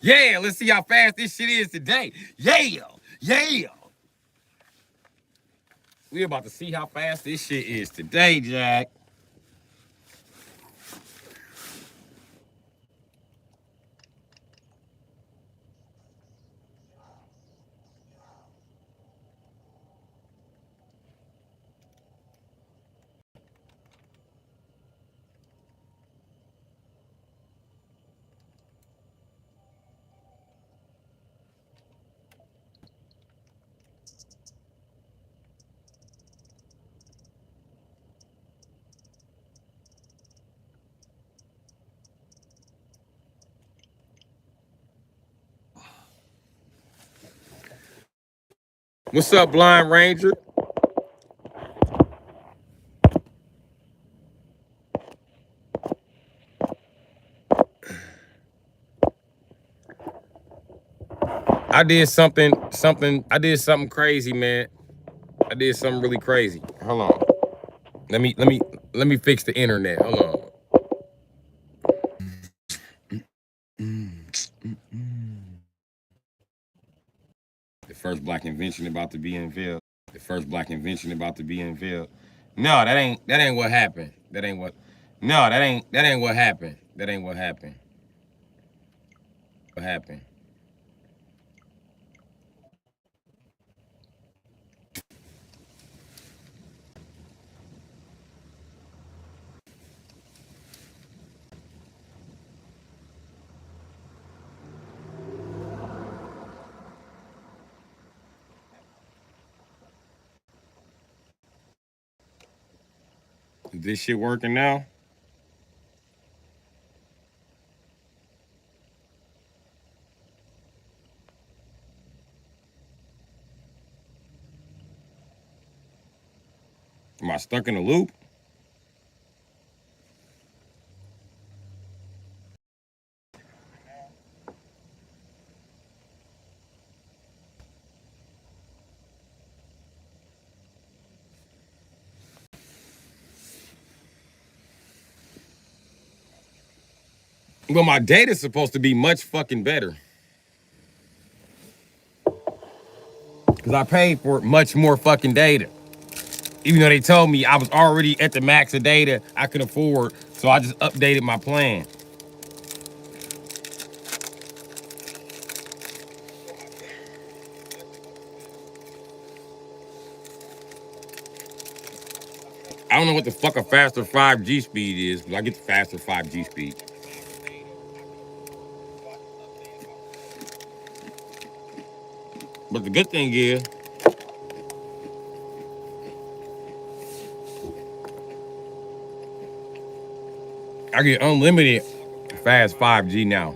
Yeah, let's see how fast this shit is today. Yeah, yeah. We about to see how fast this shit is today, Jack. What's up, Blind Ranger? I did something crazy, man. I did something really crazy. Hold on. Let me fix the internet. Hold on. The first black invention about to be unveiled. The first black invention about to be unveiled. No, that ain't what happened. That ain't what. No, that ain't what happened. That ain't what happened. What happened? Is this shit working now? Am I stuck in a loop? Well, my data's supposed to be much fucking better. Because I paid for much more fucking data. Even though they told me I was already at the max of data I could afford, so I just updated my plan. I don't know what the fuck a faster 5G speed is, but I get the faster 5G speed. But the good thing is, I get unlimited fast 5G now.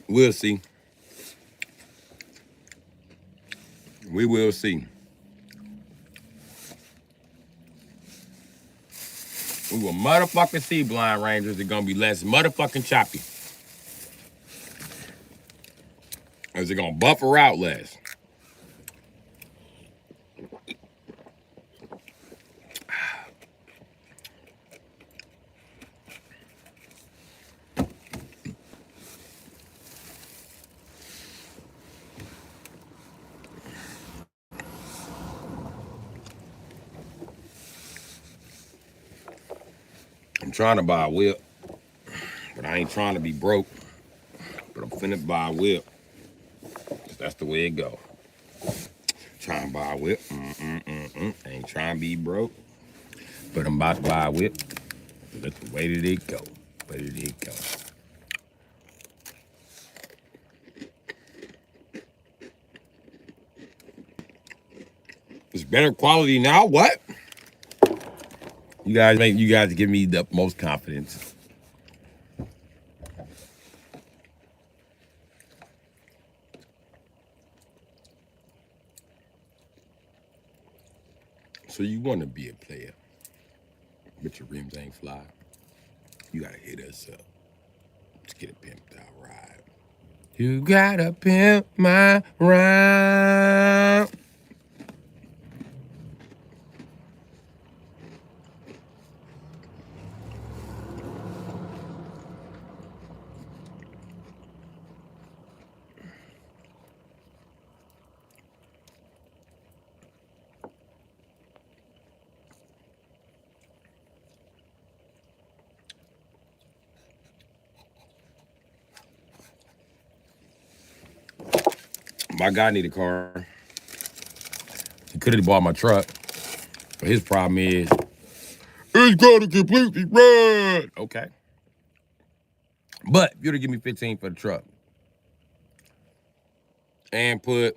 We'll see. We will see. We will motherfucking see, Blind Rangers. They're gonna be less motherfucking choppy. Or is it gonna buffer out less? I'm trying to buy a whip, but I ain't trying to be broke. But I'm finna buy a whip. That's the way it go. Trying to buy a whip. Ain't trying to be broke. But I'm about to buy a whip. That's the way that it go. Where did it go? It's better quality now. What? You guys give me the most confidence. So you want to be a player, but your rims ain't fly. You gotta hit us up. Let's get a pimped out ride. You gotta pimp my rhyme. My guy need a car. He could have bought my truck. But his problem is, it's got to completely run. Okay. But if you'd have given me 15 for the truck and put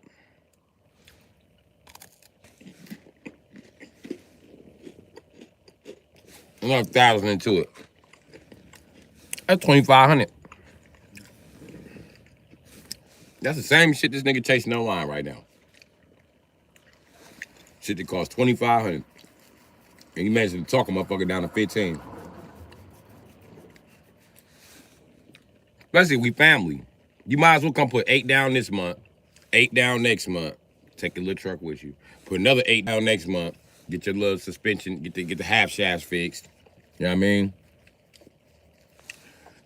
another 1,000 into it, that's 2,500. That's the same shit this nigga chasing online right now. Shit that costs 2,500. And you managed to talk a motherfucker down to 15. Especially if we family. You might as well come put 8 down this month, 8 down next month. Take your little truck with you. Put another 8 down next month. Get your little suspension, get the half shafts fixed. You know what I mean?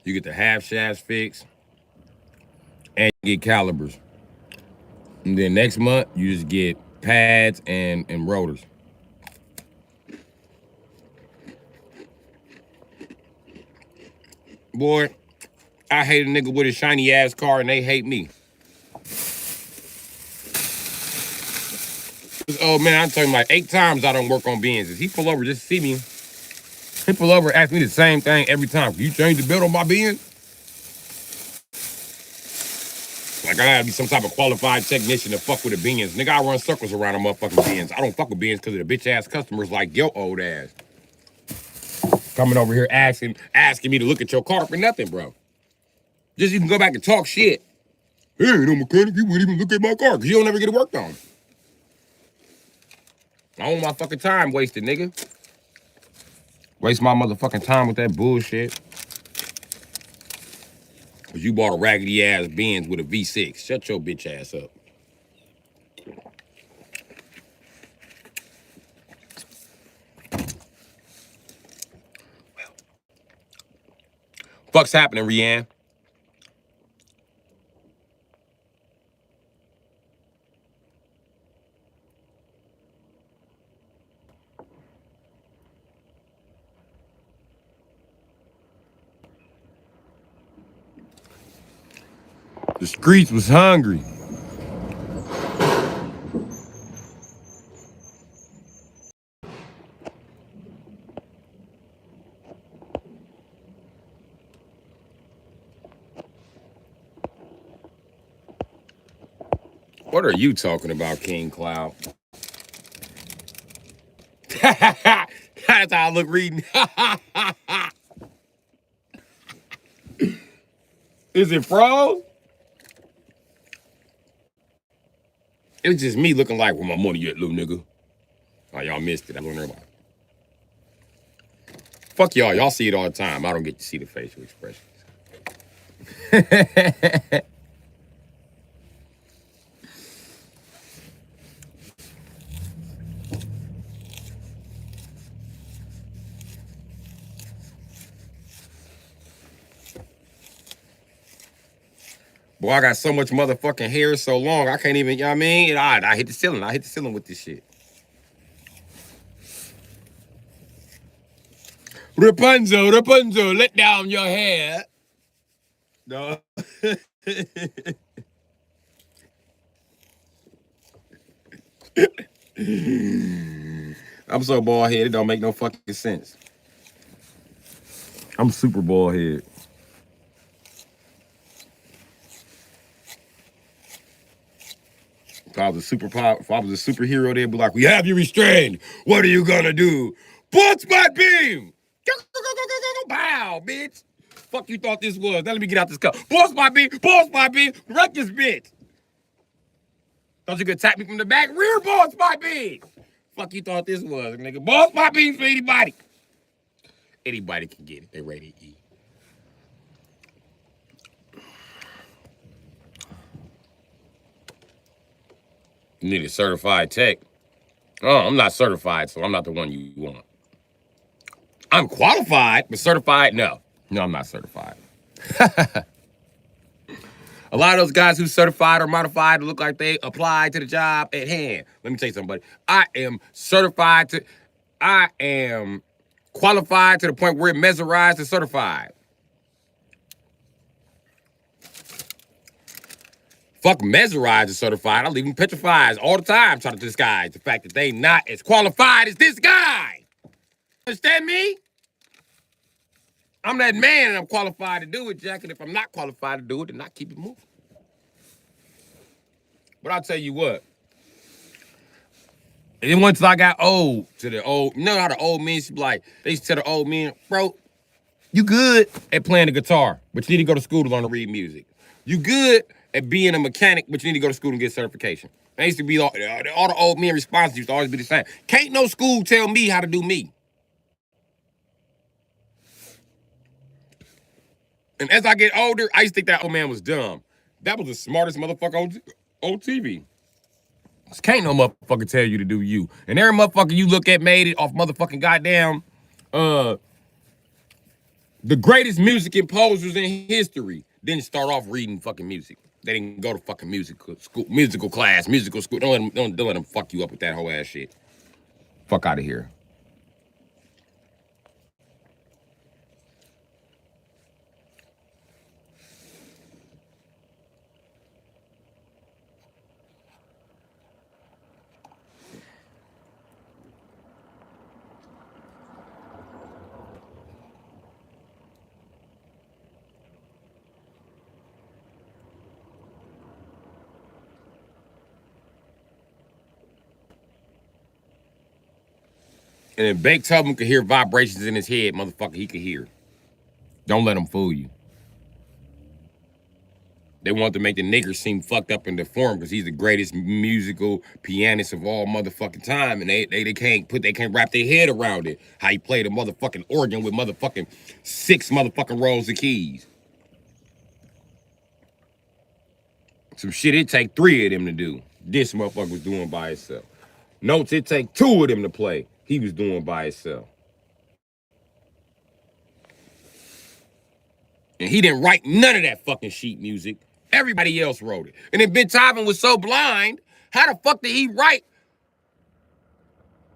You get the half shafts fixed and you get calibers. And then next month, you just get pads and rotors. Boy, I hate a nigga with a shiny ass car and they hate me. Oh man, I'm telling you, like 8 times I don't work on Benzes. He pull over just to see me. He pull over, ask me the same thing every time. Can you change the belt on my Benz? Like I gotta be some type of qualified technician to fuck with a Benz. Nigga, I run circles around a motherfucking Benz. I don't fuck with Benz because of the bitch ass customers like your old ass. Coming over here asking me to look at your car for nothing, bro. Just even go back and talk shit. Hey, no mechanic, you wouldn't even look at my car because you don't ever get it worked on. I don't want my fucking time wasted, nigga. Waste my motherfucking time with that bullshit. Cause you bought a raggedy ass Benz with a V6. Shut your bitch ass up. Fuck's happening, Rianne? The streets was hungry. What are you talking about, King Cloud? That's how I look reading. Is it froze? It's just me looking like, where my money at, little nigga? Oh, y'all missed it. I don't know about it. Fuck y'all. Y'all see it all the time. I don't get to see the facial expressions. Boy, I got so much motherfucking hair so long, I can't even, you know what I mean? I hit the ceiling. I hit the ceiling with this shit. Rapunzel, let down your hair. No. I'm so bald headed, it don't make no fucking sense. I'm super bald head. If I was a superhero, they'd be like, "We have you restrained. What are you gonna do?" Bust my beam! Bow, bitch. Fuck you thought this was. Now let me get out this cup. Bust my beam, wreck this bitch. Thought you could attack me from the back? Rear bust my beam. Fuck you thought this was, nigga. Bust my beam for anybody. Anybody can get it. They ready to eat. You need a certified tech. Oh, I'm not certified, so I'm not the one you want. I'm qualified, but certified? No. No, I'm not certified. A lot of those guys who certified or modified look like they applied to the job at hand. Let me tell you something, buddy. I am qualified to the point where it mesmerized and certified. Fuck mesmerized and certified. I leave them petrified all the time trying to disguise the fact that they not as qualified as this guy. Understand me? I'm that man and I'm qualified to do it, Jack. And if I'm not qualified to do it, then I keep it moving. But I'll tell you what. And then once I got old, you know how the old men used to be like, they used to tell the old men, bro, you good at playing the guitar, but you need to go to school to learn to read music. You good at being a mechanic, but you need to go to school and get certification. That used to be all the old men responses used to always be the same. Can't no school tell me how to do me. And as I get older, I used to think that old man was dumb. That was the smartest motherfucker on TV. Can't no motherfucker tell you to do you. And every motherfucker you look at made it off motherfucking goddamn the greatest music composers in history didn't start off reading fucking music. They didn't go to fucking musical school. Don't let them fuck you up with that whole ass shit. Fuck out of here. And if Beethoven could hear vibrations in his head, motherfucker, he could hear. Don't let them fool you. They want to make the nigger seem fucked up and deformed because he's the greatest musical pianist of all motherfucking time, and they can't wrap their head around it. How he played a motherfucking organ with motherfucking 6 motherfucking rows of keys. Some shit it take 3 of them to do. This motherfucker was doing by himself. Notes it take 2 of them to play. He was doing by himself. And he didn't write none of that fucking sheet music. Everybody else wrote it. And then Beethoven was so blind, how the fuck did he write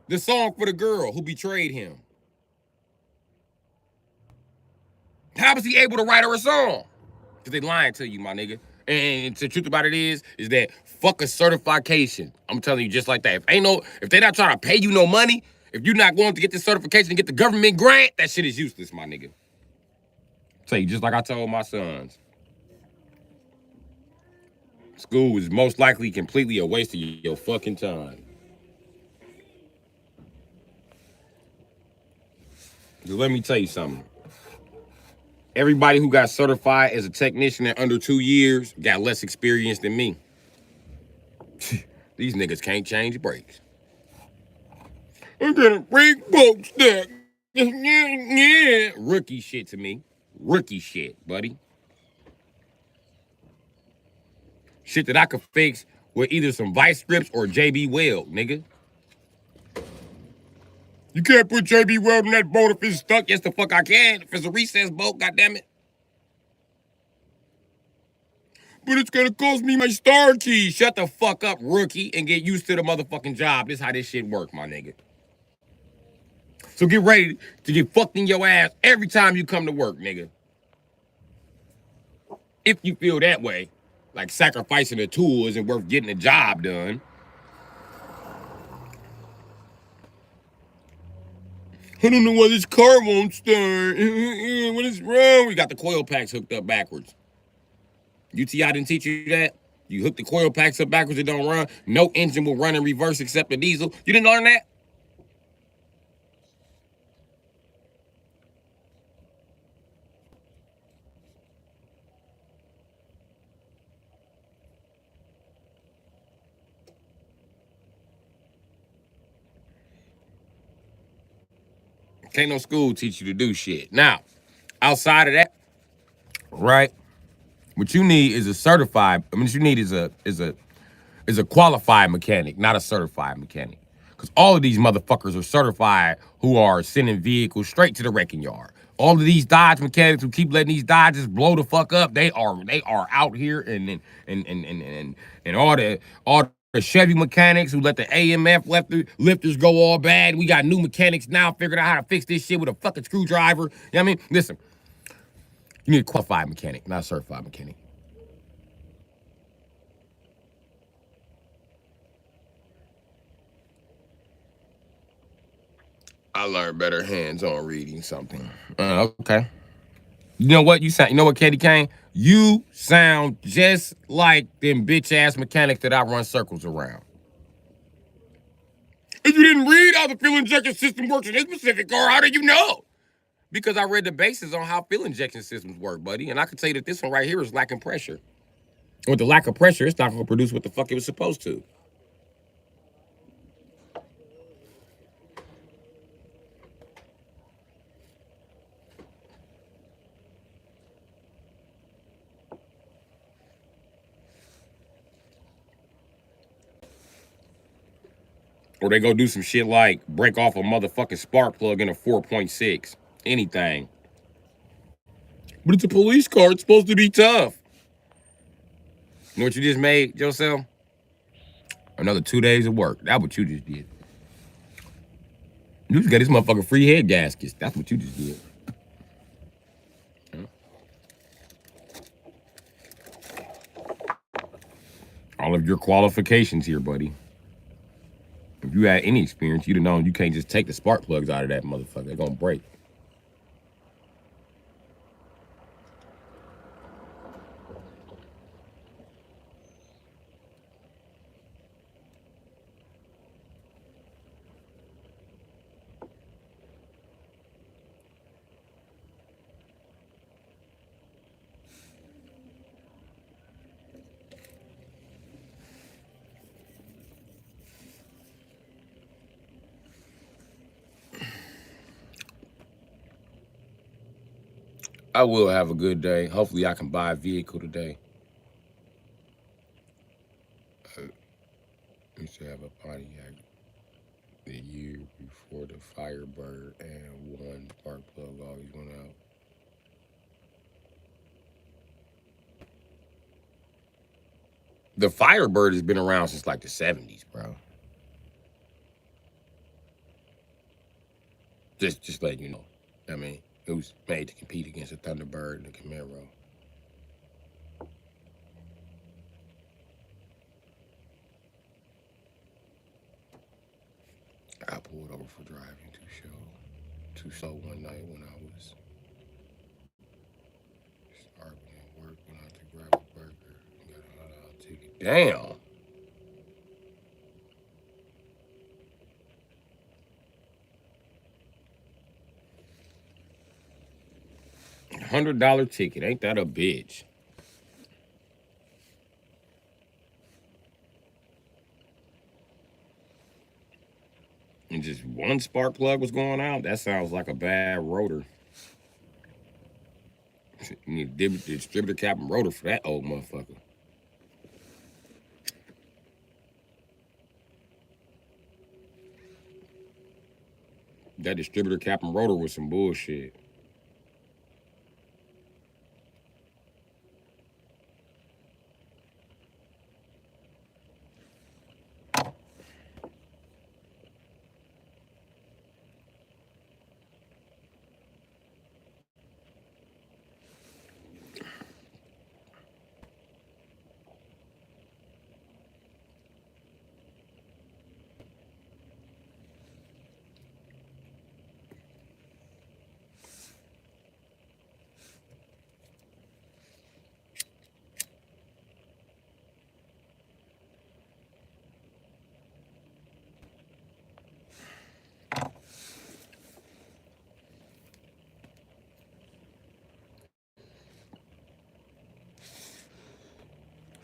the song for the girl who betrayed him? How was he able to write her a song? Because they lying to you, my nigga. And the truth about it is that fuck a certification. I'm telling you just like that. If they not trying to pay you no money, if you're not going to get this certification and get the government grant, that shit is useless, my nigga. Tell you just like I told my sons. School is most likely completely a waste of your fucking time. So let me tell you something. Everybody who got certified as a technician in under 2 years got less experience than me. These niggas can't change brakes. I'm gonna break boat stack. Rookie shit to me. Rookie shit, buddy. Shit that I could fix with either some vice grips or JB Weld, nigga. You can't put JB Weld in that boat if it's stuck. Yes, the fuck I can. If it's a recess boat, goddammit. But it's gonna cost me my star key. Shut the fuck up, rookie, and get used to the motherfucking job. This is how this shit work, my nigga. So get ready to get fucked in your ass every time you come to work, nigga. If you feel that way, like sacrificing a tool isn't worth getting the job done. I don't know why this car won't start. What is wrong? We got the coil packs hooked up backwards. UTI didn't teach you that? You hook the coil packs up backwards, it don't run. No engine will run in reverse except the diesel. You didn't learn that? Can't no school teach you to do shit. Now, outside of that, right? What you need is a certified. I mean, what you need is a is a qualified mechanic, not a certified mechanic. Because all of these motherfuckers are certified who are sending vehicles straight to the wrecking yard. All of these Dodge mechanics who keep letting these Dodges blow the fuck up, they are out here and all the Chevy mechanics who let the AMF lifters go all bad. We got new mechanics now figuring out how to fix this shit with a fucking screwdriver. You know what I mean? Listen, you need a qualified mechanic, not a certified mechanic. I learned better hands-on reading something. Okay. You know what? You know what, Katie Kane? You sound just like them bitch-ass mechanics that I run circles around. If you didn't read how the fuel injection system works in this specific car, how do you know? Because I read the basis on how fuel injection systems work, buddy. And I can tell you that this one right here is lacking pressure. With the lack of pressure, it's not going to produce what the fuck it was supposed to. Or they go do some shit like break off a motherfucking spark plug in a 4.6. Anything. But it's a police car. It's supposed to be tough. You know what you just made, Joseph? Another 2 days of work. That's what you just did. You just got this motherfucker free head gaskets. That's what you just did. All of your qualifications here, buddy. If you had any experience, you'd have known you can't just take the spark plugs out of that motherfucker. They're gonna break. I will have a good day. Hopefully I can buy a vehicle today. I used to have a Pontiac the year before the Firebird, and one spark plug always went out. The Firebird has been around since like the 70s, bro. Just letting you know. I mean, it was made to compete against the Thunderbird and the Camaro. I pulled over for driving too slow one night when I was starving at work, went out to grab a burger and got a $100 ticket. Damn. $100 ticket. Ain't that a bitch? And just one spark plug was going out? That sounds like a bad rotor. You need a distributor cap and rotor for that old motherfucker. That distributor cap and rotor was some bullshit.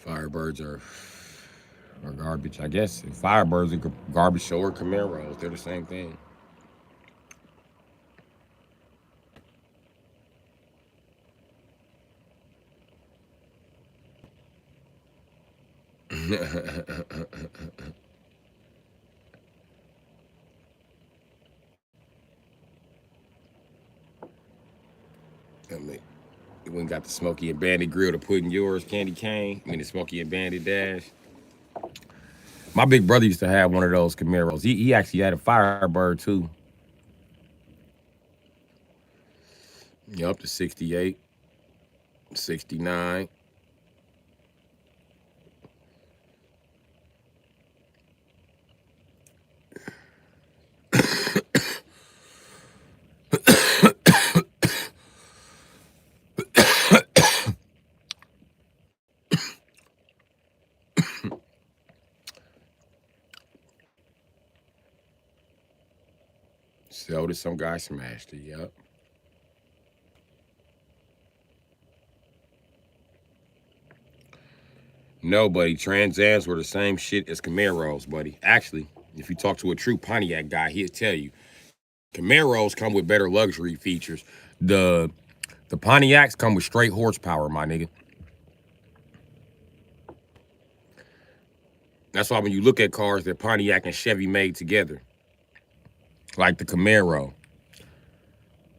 Firebirds are garbage, I guess. Firebirds are garbage show or Camaros. They're the same thing. I mean, you went and got the Smokey and Bandit grill to put in yours, Candy Cane. I mean, the Smokey and Bandit dash. My big brother used to have one of those Camaros. He actually had a Firebird too. You up to 68, 69. So did some guy smashed it. Yep. No, buddy. Trans Ams were the same shit as Camaros, buddy. Actually, if you talk to a true Pontiac guy, he'll tell you Camaros come with better luxury features. The the Pontiacs come with straight horsepower, my nigga. That's why when you look at cars that Pontiac and Chevy made together, like the Camaro,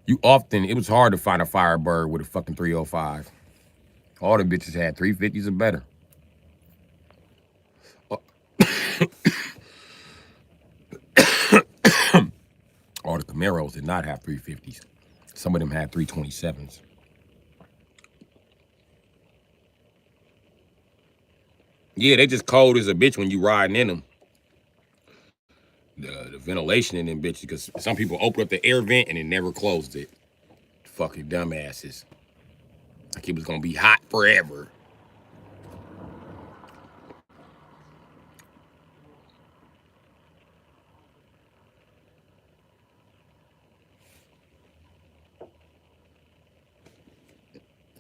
it was hard to find a Firebird with a fucking 305. All the bitches had 350s or better. All the Camaros did not have 350s. Some of them had 327s. Yeah, they just cold as a bitch when you riding in them. The ventilation in them bitches, because some people open up the air vent and it never closed it. Fucking dumbasses. Like it was gonna be hot forever.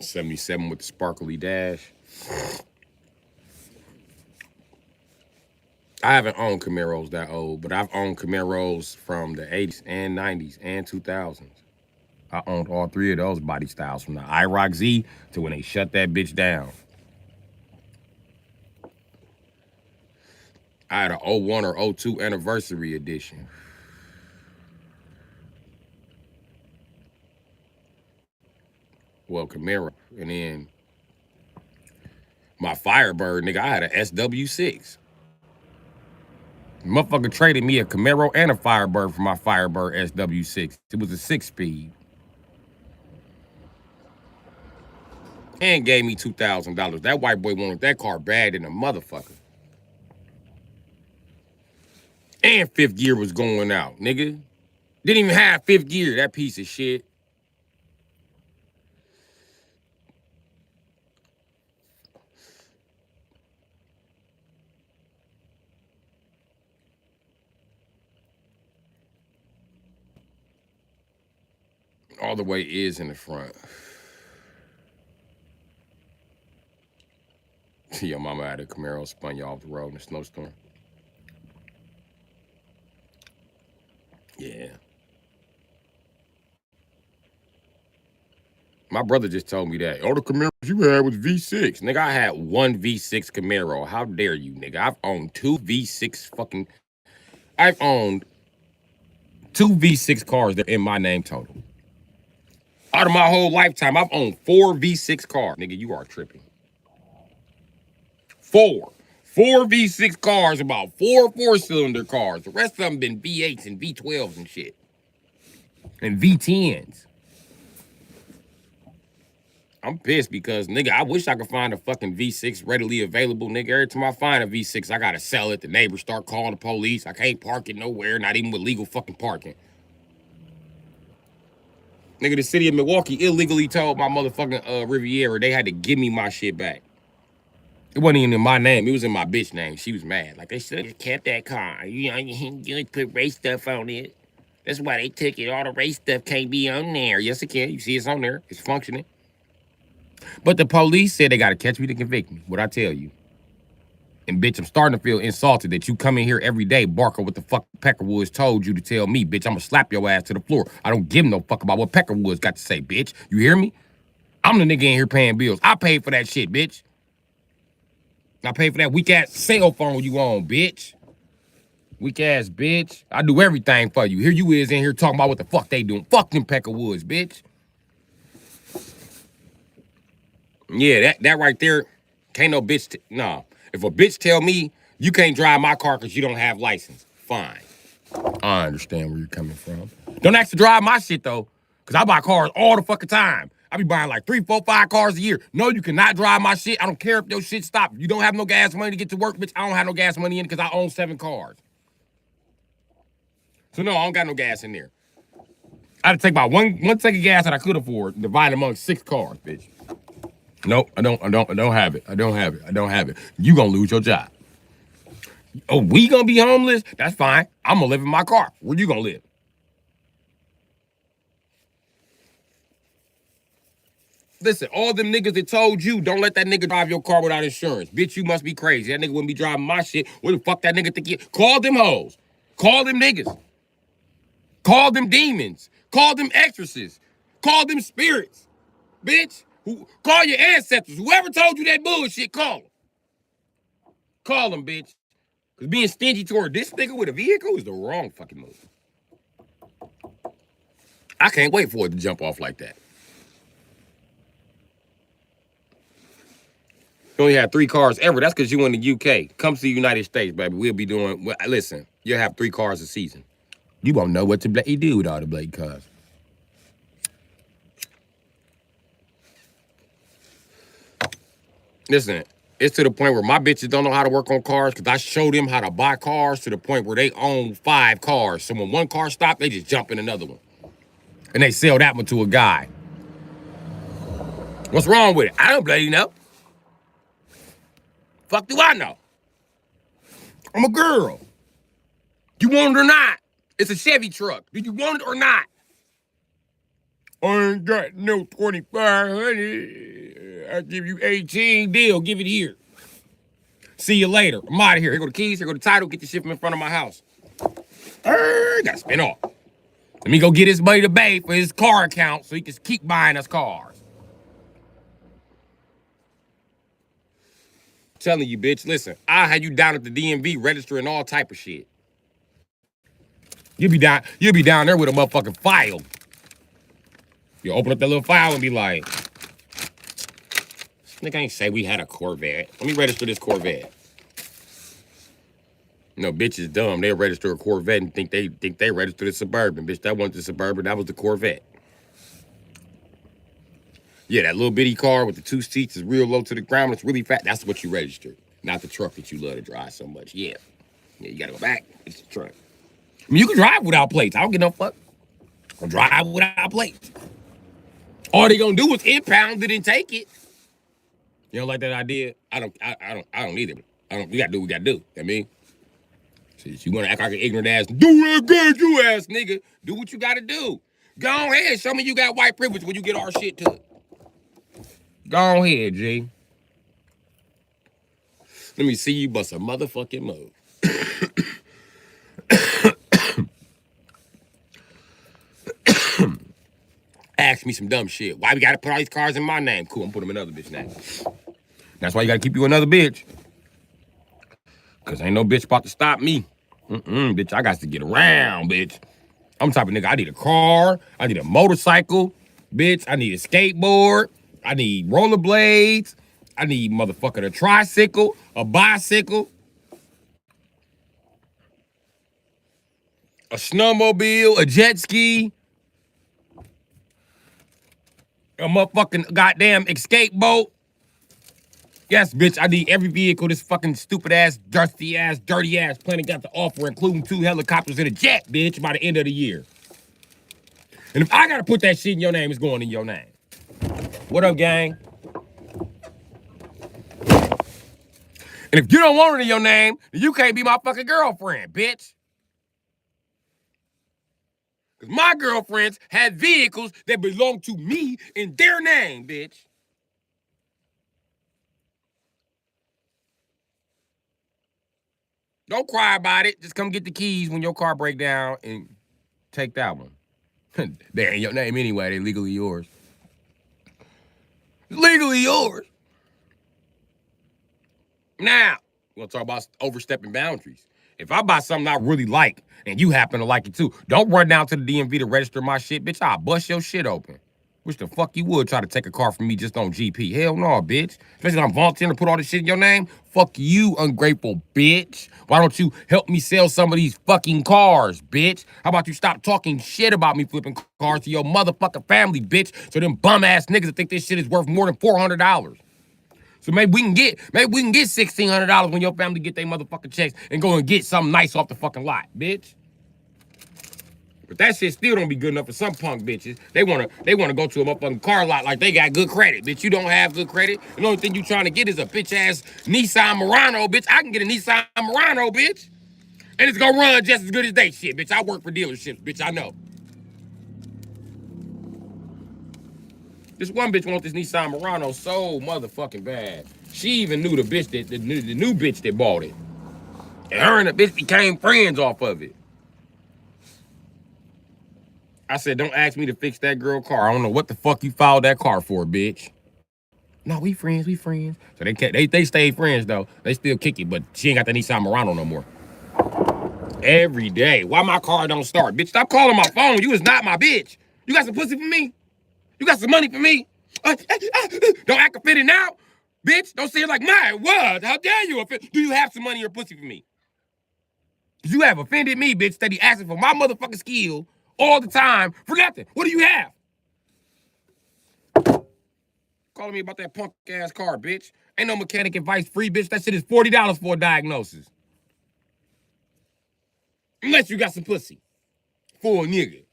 '77 with the sparkly dash. I haven't owned Camaros that old, but I've owned Camaros from the 80s and 90s and 2000s. I owned all three of those body styles, from the IROC Z to when they shut that bitch down. I had a '01 or '02 anniversary edition. Well, Camaro. And then my Firebird, nigga, I had a SW6. Motherfucker traded me a Camaro and a Firebird for my Firebird SW6. It was a 6-speed. And gave me $2,000. That white boy wanted that car bad than a motherfucker. And fifth gear was going out, nigga. Didn't even have fifth gear, that piece of shit. All the way is in the front. Your mama had a Camaro, spun you off the road in a snowstorm. Yeah. My brother just told me that. All the Camaros you had was V6. Nigga, I had one V6 Camaro. How dare you, nigga? I've owned two V6 fucking... I've owned two V6 cars that are in my name total. Out of my whole lifetime, I've owned 4 V6 cars. Nigga, you are tripping. 4 V6 cars, about 4 4-cylinder cars. The rest of them been V8s and V12s and shit. And V10s. I'm pissed because, nigga, I wish I could find a fucking V6 readily available, nigga. Every time I find a V6, I gotta sell it. The neighbors start calling the police. I can't park it nowhere, not even with legal fucking parking. Nigga, the city of Milwaukee illegally told my motherfucking Riviera they had to give me my shit back. It wasn't even in my name. It was in my bitch name. She was mad. Like, they should have kept that car. You know, you put race stuff on it. That's why they took it. All the race stuff can't be on there. Yes, it can. You see it's on there. It's functioning. But the police said they got to catch me to convict me. What I tell you. And, bitch, I'm starting to feel insulted that you come in here every day barking what the fuck Peckerwoods told you to tell me, bitch. I'm going to slap your ass to the floor. I don't give no fuck about what Peckerwoods got to say, bitch. You hear me? I'm the nigga in here paying bills. I paid for that shit, bitch. I pay for that weak ass cell phone you on, bitch. Weak ass bitch. I do everything for you. Here you is in here talking about what the fuck they doing. Fuck them Pecker Woods, bitch. Yeah, that right there, can't no bitch. Nah. If a bitch tell me you can't drive my car because you don't have license, fine. I understand where you're coming from. Don't ask to drive my shit though, because I buy cars all the fucking time. I be buying like 3, 4, 5 cars a year. No, you cannot drive my shit. I don't care if your shit stop. You don't have no gas money to get to work, bitch. I don't have no gas money in it because I own 7 cars. So no, I don't got no gas in there. I had to take about one tank of gas that I could afford, divide among 6 cars, bitch. Nope, I don't have it. I don't have it. You gonna lose your job. Oh, we gonna be homeless? That's fine. I'm gonna live in my car. Where you gonna live? Listen, all them niggas that told you don't let that nigga drive your car without insurance. Bitch, you must be crazy. That nigga wouldn't be driving my shit. What the fuck that nigga think he... Call them hoes. Call them niggas. Call them demons. Call them exorcists. Call them spirits. Bitch. Call your ancestors. Whoever told you that bullshit, call them. Call them, bitch. Because being stingy toward this nigga with a vehicle is the wrong fucking move. I can't wait for it to jump off like that. You only have 3 cars ever. That's because you in the UK. Come to the United States, baby. We'll be doing... Well, listen, you'll have 3 cars a season. You won't know what to do with all the blade cars. Listen, it's to the point where my bitches don't know how to work on cars because I show them how to buy cars to the point where they own 5 cars. So when one car stops, they just jump in another one. And they sell that one to a guy. What's wrong with it? I don't bloody know. Fuck do I know? I'm a girl. You want it or not? It's a Chevy truck. Do you want it or not? I ain't got no 2,500. I'll give you 18. Deal. Give it here. See you later. I'm out of here. Here go the keys. Here go the title. Get the shit from in front of my house. Gotta spin off. Let me go get his money to pay for his car account so he can keep buying us cars. I'm telling you, bitch, listen. I'll have you down at the DMV registering all type of shit. You'll be down there with a motherfucking file. You open up that little file and be like, this nigga ain't say we had a Corvette. Let me register this Corvette. No, bitch is dumb. They'll register a Corvette and think they registered a Suburban. Bitch, that wasn't the Suburban, that was the Corvette. Yeah, that little bitty car with the 2 seats is real low to the ground. It's really fat. That's what you registered. Not the truck that you love to drive so much. Yeah. Yeah, you gotta go back. It's the truck. I mean, you can drive without plates. I don't give no fuck. I'll drive without plates. All they gonna do is impound it and take it. You don't like that idea? I don't either. We gotta do what we gotta do. I mean, since you wanna act like an ignorant ass, do that good, you ass nigga. Do what you gotta do. Go ahead, show me you got white privilege when you get our shit to it. Go ahead, G. Let me see you bust a motherfucking move. Ask me some dumb shit. Why we gotta put all these cars in my name? Cool, I'm putting them in another bitch name. That's why you gotta keep you another bitch. Cause ain't no bitch about to stop me. Bitch, I got to get around, bitch. I'm the type of nigga, I need a car, I need a motorcycle, bitch, I need a skateboard, I need rollerblades, I need motherfucking a tricycle, a bicycle, a snowmobile, a jet ski, a motherfucking goddamn escape boat. Yes, bitch, I need every vehicle this fucking stupid ass, dirty ass planet got to offer, including 2 helicopters and a jet, bitch, by the end of the year. And if I gotta put that shit in your name, it's going in your name. What up, gang? And if you don't want it in your name, then you can't be my fucking girlfriend, bitch. Because my girlfriends have vehicles that belong to me in their name, bitch. Don't cry about it. Just come get the keys when your car break down and take that one. They ain't your name anyway. They legally yours. Legally yours. Now, we're gonna talk about overstepping boundaries. If I buy something I really like and you happen to like it too, don't run down to the DMV to register my shit, bitch. I'll bust your shit open. Wish the fuck you would try to take a car from me just on GP. Hell no, bitch. Especially if I'm volunteering to put all this shit in your name. Fuck you, ungrateful bitch. Why don't you help me sell some of these fucking cars, bitch? How about you stop talking shit about me flipping cars to your motherfucking family, bitch? So them bum ass niggas that think this shit is worth more than $400. So maybe we can get $1,600 when your family get their motherfucking checks and go and get something nice off the fucking lot, bitch. But that shit still don't be good enough for some punk bitches. They wanna go to a motherfucking car lot like they got good credit, bitch. You don't have good credit. The only thing you trying to get is a bitch ass Nissan Murano, bitch. I can get a Nissan Murano, bitch, and it's gonna run just as good as they shit, bitch. I work for dealerships, bitch. I know. This one bitch wants this Nissan Murano so motherfucking bad. She even knew the bitch that the new bitch that bought it. And her and the bitch became friends off of it. I said, don't ask me to fix that girl car. I don't know what the fuck you filed that car for, bitch. No, we friends. So they stayed friends though. They still kick it, but she ain't got the Nissan Murano no more. Every day. Why my car don't start? Bitch, stop calling my phone. You is not my bitch. You got some pussy for me? You got some money for me? Don't act offended now, bitch. Don't say it like mine was. How dare you offend? Do you have some money or pussy for me? You have offended me, bitch, steady asking for my motherfucking skill all the time for nothing. What do you have? Calling me about that punk ass car, bitch. Ain't no mechanic advice free, bitch. That shit is $40 for a diagnosis. Unless you got some pussy for a nigga.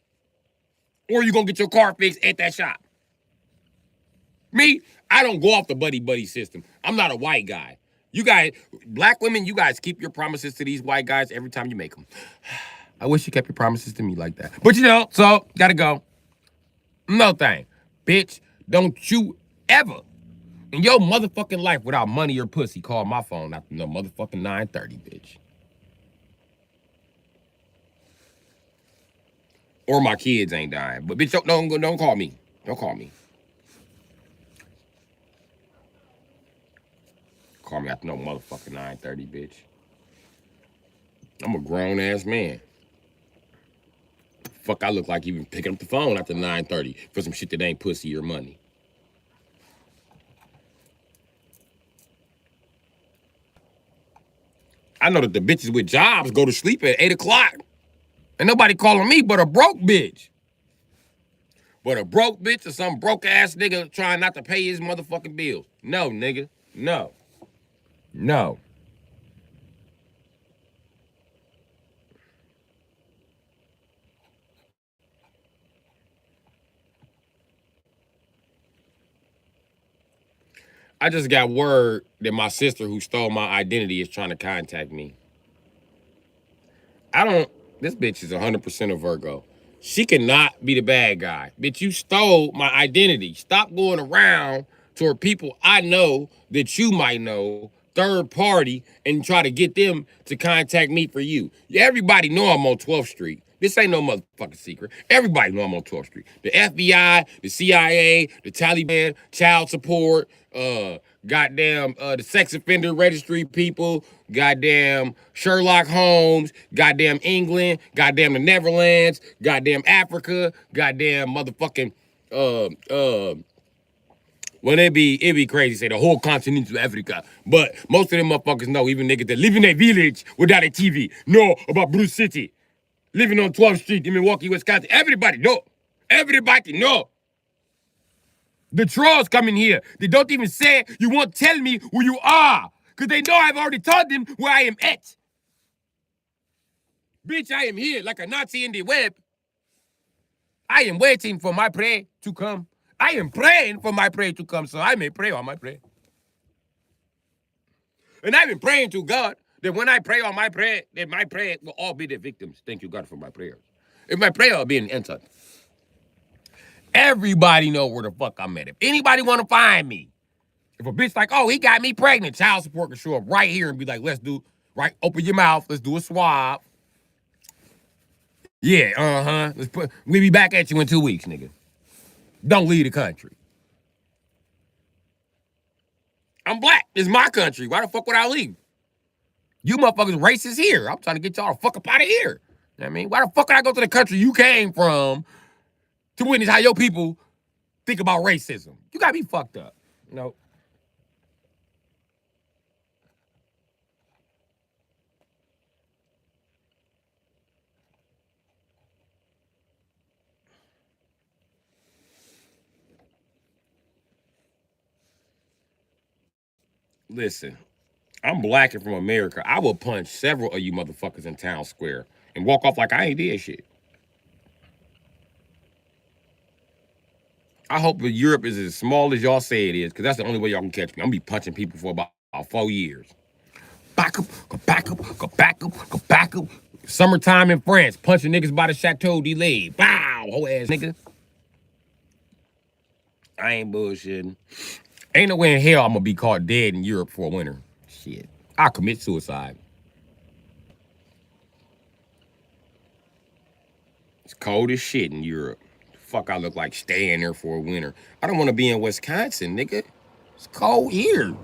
Or you gonna get your car fixed at that shop. Me, I don't go off the buddy system. I'm not a white guy. You guys, black women, you guys keep your promises to these white guys every time you make them. I wish you kept your promises to me like that. But you know, so, gotta go. No thing. Bitch, don't you ever in your motherfucking life without money or pussy call my phone after no motherfucking 9:30, bitch. Or my kids ain't dying. But bitch, don't call me. Don't call me. Call me after no motherfucking 9:30, bitch. I'm a grown-ass man. Fuck, I look like even picking up the phone after 9:30 for some shit that ain't pussy or money. I know that the bitches with jobs go to sleep at 8 o'clock. And nobody calling me but a broke bitch. But a broke bitch or some broke-ass nigga trying not to pay his motherfucking bills. No, nigga. No. No. I just got word that my sister who stole my identity is trying to contact me. This bitch is 100% a Virgo. She cannot be the bad guy. Bitch, you stole my identity. Stop going around toward people I know that you might know, third party, and try to get them to contact me for you. Everybody know I'm on 12th Street. This ain't no motherfucking secret. Everybody know I'm on 12th Street. The FBI, the CIA, the Taliban, child support, the sex offender registry people, goddamn Sherlock Holmes, goddamn England, goddamn the Netherlands, goddamn Africa, goddamn motherfucking well, it'd be crazy to say the whole continent of Africa. But most of them motherfuckers know, even niggas that live in a village without a TV, know about Bru Sitdee. Living on 12th Street in Milwaukee, Wisconsin. Everybody know. Everybody know. The trolls coming here. They don't even say you won't tell me who you are. Because they know I've already told them where I am at. Bitch, I am here like a Nazi in the web. I am waiting for my prey to come. I am praying for my prey to come so I may pray on my prey. And I've been praying to God that when I pray on my prayer, that my prayer will all be the victims. Thank you, God, for my prayers. If my prayer will be an answered. Everybody know where the fuck I'm at. If anybody want to find me, if a bitch like, oh, he got me pregnant, child support can show up right here and be like, let's do, right, open your mouth, let's do a swab. Yeah, we'll be back at you in 2 weeks, nigga. Don't leave the country. I'm black. It's my country. Why the fuck would I leave? You motherfuckers racist here. I'm trying to get y'all the fuck up out of here. You know what I mean? Why the fuck would I go to the country you came from to witness how your people think about racism? You gotta be fucked up. You know? Listen, I'm black and from America. I will punch several of you motherfuckers in town square and walk off like I ain't did shit. I hope that Europe is as small as y'all say it is, because that's the only way y'all can catch me. I'm gonna be punching people for about 4 years. Back up, go back up, go back up, go back up. Summertime in France, punching niggas by the Chateau d'Ilay. Bow, whole ass nigga. I ain't bullshitting. Ain't no way in hell I'm gonna be caught dead in Europe for a winter. Shit. I'll commit suicide. It's cold as shit in Europe. Fuck, I look like staying there for a winter. I don't want to be in Wisconsin, nigga. It's cold here.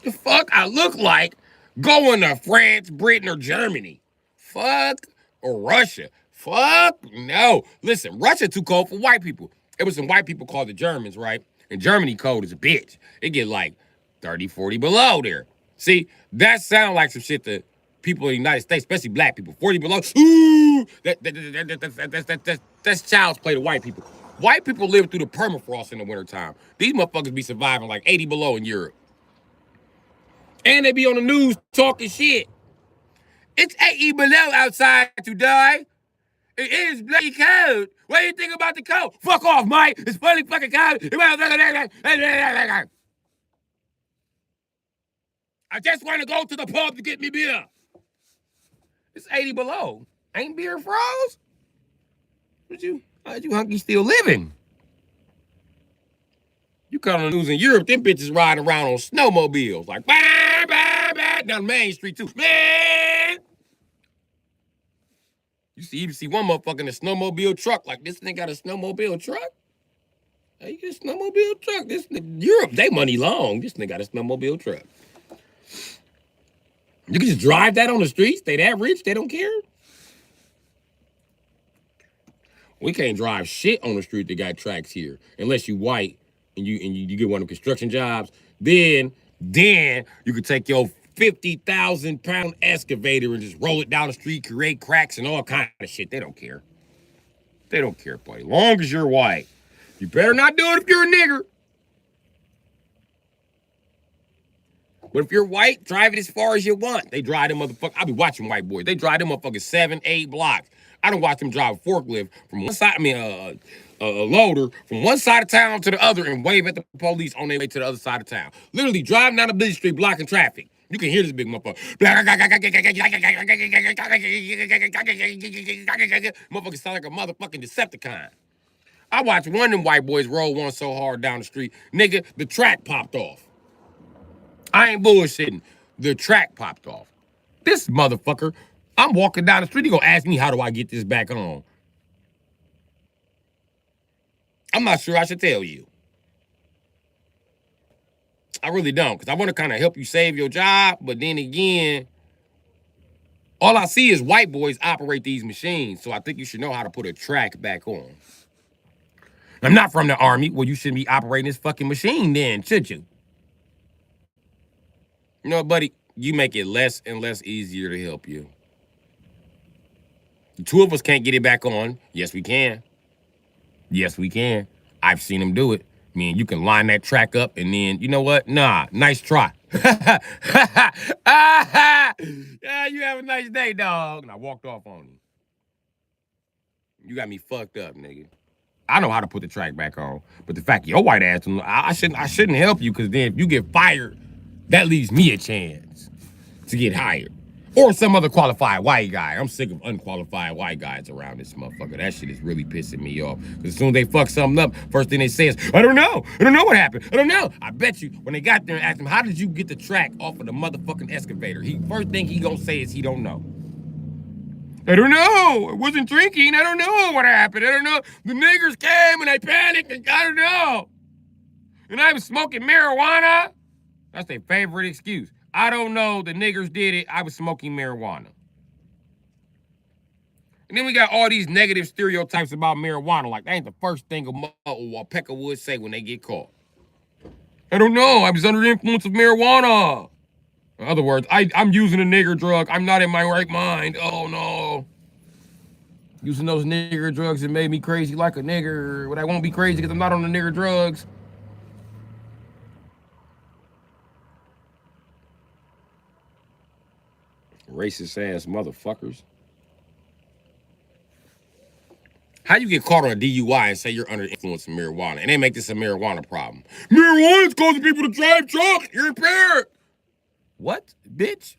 The fuck I look like going to France, Britain, or Germany? Fuck, or Russia? Fuck no. Listen, Russia too cold for white people. It was some white people called the Germans, right? And Germany cold as a bitch. It get like 30, 40 below there. See, that sound like some shit that people in the United States, especially black people, 40 below. Ooh, that's child's play to white people. White people live through the permafrost in the wintertime. These motherfuckers be surviving like 80 below in Europe. And they be on the news talking shit. It's 80 below outside today. It is bloody cold. What do you think about the cold? Fuck off, Mike. It's bloody fucking cold. I just want to go to the pub to get me beer. It's 80 below. Ain't beer froze? How'd you hunky still living? You come on the news in Europe, them bitches riding around on snowmobiles. Like, bah, bah, bah, down Main Street, too. Man! You even see one motherfucker in a snowmobile truck. Like, this nigga got a snowmobile truck? Hey, you get a snowmobile truck. This nigga, Europe, they money long. This nigga got a snowmobile truck. You can just drive that on the streets. They that rich, they don't care. We can't drive shit on the street that got tracks here. Unless you white and you get one of them construction jobs. Then you could take your 50,000-pound excavator and just roll it down the street, create cracks and all kind of shit. They don't care. They don't care, buddy. Long as you're white. You better not do it if you're a nigger. But if you're white, drive it as far as you want. They drive them motherfuckers. I be watching white boys. They drive them motherfuckers 7, 8 blocks. I don't watch them drive a forklift from one side, a loader from one side of town to the other and wave at the police on their way to the other side of town. Literally driving down a busy street, blocking traffic. You can hear this big motherfucker. Motherfucker sound like a motherfucking Decepticon. I watched one of them white boys roll one so hard down the street. Nigga, the track popped off. I ain't bullshitting. The track popped off. This motherfucker, I'm walking down the street. He gonna ask me, how do I get this back on? I'm not sure I should tell you. I really don't, because I want to kind of help you save your job. But then again, all I see is white boys operate these machines. So I think you should know how to put a track back on. I'm not from the army. Well, you shouldn't be operating this fucking machine then, should you? You know what, buddy? You make it less and less easier to help you. The two of us can't get it back on. Yes, we can. Yes, we can. I've seen them do it. I mean, you can line that track up and then, you know what? Nah, nice try. Yeah, you have a nice day, dog. And I walked off on you. You got me fucked up, nigga. I know how to put the track back on. But the fact your white ass, I shouldn't help you, because then if you get fired, that leaves me a chance to get hired. Or some other qualified white guy. I'm sick of unqualified white guys around this motherfucker. That shit is really pissing me off. Because as soon as they fuck something up, first thing they say is, I don't know. I don't know what happened. I don't know. I bet you when they got there and asked him, how did you get the track off of the motherfucking excavator? First thing he gonna say is he don't know. I don't know. I wasn't drinking. I don't know what happened. I don't know. The niggers came and I panicked and I don't know. And I was smoking marijuana. That's their favorite excuse. I don't know. The niggers did it. I was smoking marijuana. And then we got all these negative stereotypes about marijuana. Like, that ain't the first thing a pecker would say when they get caught. I don't know. I was under the influence of marijuana. In other words, I'm using a nigger drug. I'm not in my right mind. Oh, no. Using those nigger drugs, it made me crazy like a nigger. But I won't be crazy because I'm not on the nigger drugs. Racist ass motherfuckers. How you get caught on a DUI and say you're under the influence of marijuana? And they make this a marijuana problem. Marijuana's causing people to drive drunk. You're impaired. What, bitch?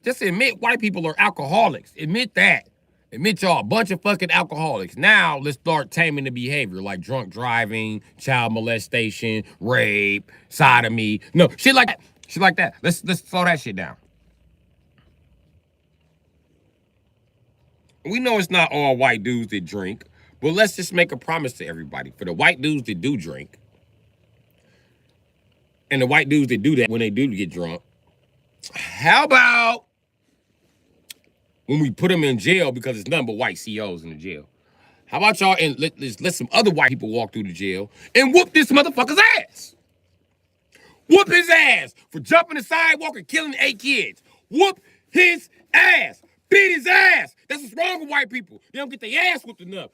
Just admit white people are alcoholics. Admit that. Admit y'all a bunch of fucking alcoholics. Now let's start taming the behavior like drunk driving, child molestation, rape, sodomy. No, shit like that. Shit like that. Let's slow that shit down. We know it's not all white dudes that drink, but let's just make a promise to everybody. For the white dudes that do drink, and the white dudes that do that when they do get drunk, how about when we put them in jail because it's nothing but white CEOs in the jail? How about y'all and let some other white people walk through the jail and whoop this motherfucker's ass? Whoop his ass for jumping the sidewalk and killing 8 kids. Whoop his ass. Beat his ass. That's what's wrong with white people. They don't get their ass whooped enough.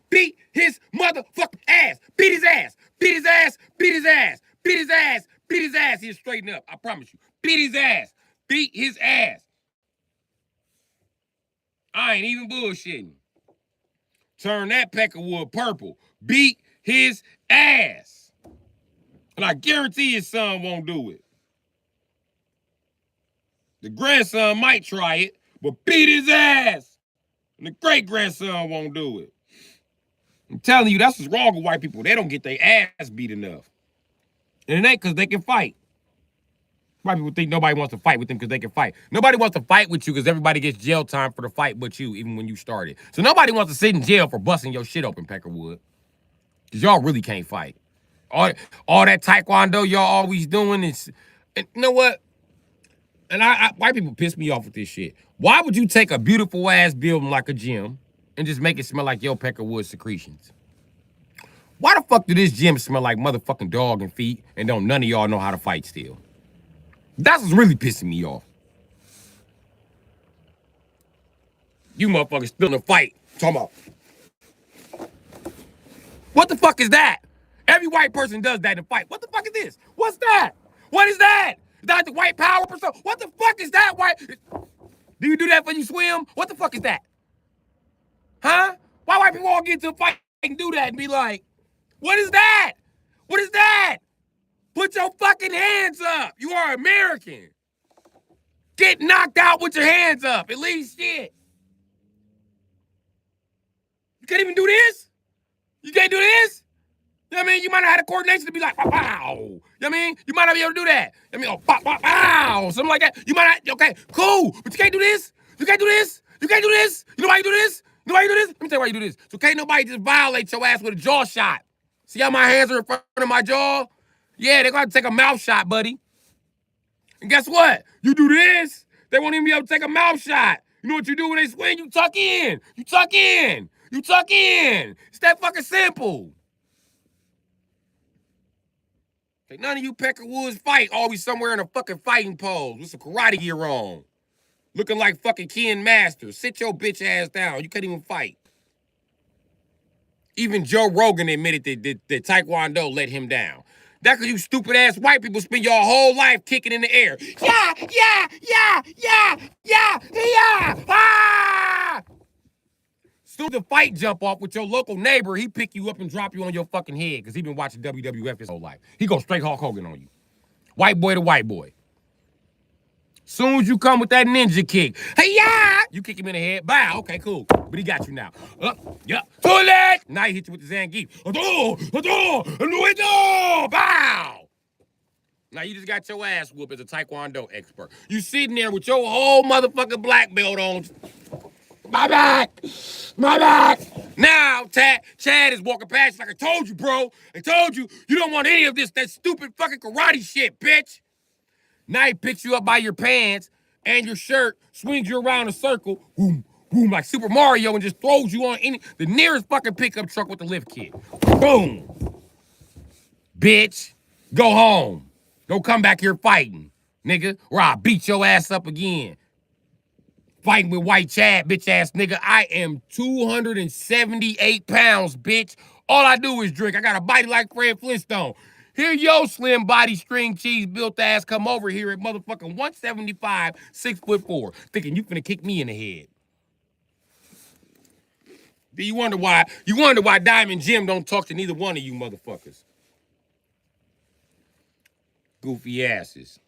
Beat his motherfucking ass. Beat his ass. Beat his ass. Beat his ass. Beat his ass. Beat his ass. He'll straighten up. I promise you. Beat his ass. Beat his ass. I ain't even bullshitting. Turn that peckerwood purple. Beat his ass. And I guarantee his son won't do it. The grandson might try it, but beat his ass. And the great-grandson won't do it. I'm telling you, that's what's wrong with white people. They don't get their ass beat enough. And it ain't because they can fight. White people think nobody wants to fight with them because they can fight. Nobody wants to fight with you because everybody gets jail time for the fight but you, even when you started. So nobody wants to sit in jail for busting your shit open, Peckerwood. Because y'all really can't fight. All that taekwondo y'all always doing is... And you know what? And white people piss me off with this shit. Why would you take a beautiful ass building like a gym and just make it smell like your Peckerwood secretions? Why the fuck do this gym smell like motherfucking dog and feet and don't none of y'all know how to fight still? That's what's really pissing me off. You motherfuckers still in the fight. Talking about. What the fuck is that? Every white person does that in a fight. What the fuck is this? What's that? What is that? Is that the white power person? What the fuck is that white? Do you do that when you swim? What the fuck is that? Huh? Why white people all get into a fight and do that and be like, what is that? What is that? Put your fucking hands up. You are American. Get knocked out with your hands up. At least shit. You can't even do this? You can't do this? You know what I mean? You might not have the coordination to be like, wow. You know what I mean? You might not be able to do that. I mean, oh, wow, something like that. You might not, okay, cool. But you can't do this. You can't do this. You can't do this. You know why you do this? You know why you do this? Let me tell you why you do this. So can't nobody just violate your ass with a jaw shot. See how my hands are in front of my jaw? Yeah, they're going to take a mouth shot, buddy. And guess what? You do this, they won't even be able to take a mouth shot. You know what you do when they swing? You tuck in. You tuck in. You tuck in. It's that fucking simple. None of you Peckerwoods fight always somewhere in a fucking fighting pose with some karate gear on. Looking like fucking Ken Masters. Sit your bitch ass down. You can't even fight. Even Joe Rogan admitted that Taekwondo let him down. That's because you stupid ass white people spend your whole life kicking in the air. Yeah, yeah, yeah, yeah, yeah, yeah, ah! Soon the fight jump off with your local neighbor, he pick you up and drop you on your fucking head because he been watching WWF his whole life. He go straight Hulk Hogan on you. White boy to white boy. Soon as you come with that ninja kick, hey, yeah, you kick him in the head. Bow, okay, cool. But he got you now. Yeah. Now he hit you with the Zangief. Bow. Now you just got your ass whooped as a Taekwondo expert. You sitting there with your whole motherfucking black belt on. My back! My back! Now, Chad is walking past like I told you, bro. I told you, you don't want any of this, that stupid fucking karate shit, bitch. Now he picks you up by your pants and your shirt, swings you around a circle, boom, boom, like Super Mario, and just throws you on the nearest fucking pickup truck with the lift kit. Boom. Bitch, go home. Don't come back here fighting, nigga, or I'll beat your ass up again. Fighting with white Chad, bitch ass nigga. I am 278 pounds, bitch. All I do is drink. I got a body like Fred Flintstone. Here yo slim body string cheese built ass come over here at motherfucking 175, 6'4", thinking you finna kick me in the head. Do you wonder why Diamond Jim don't talk to neither one of you motherfuckers? Goofy asses.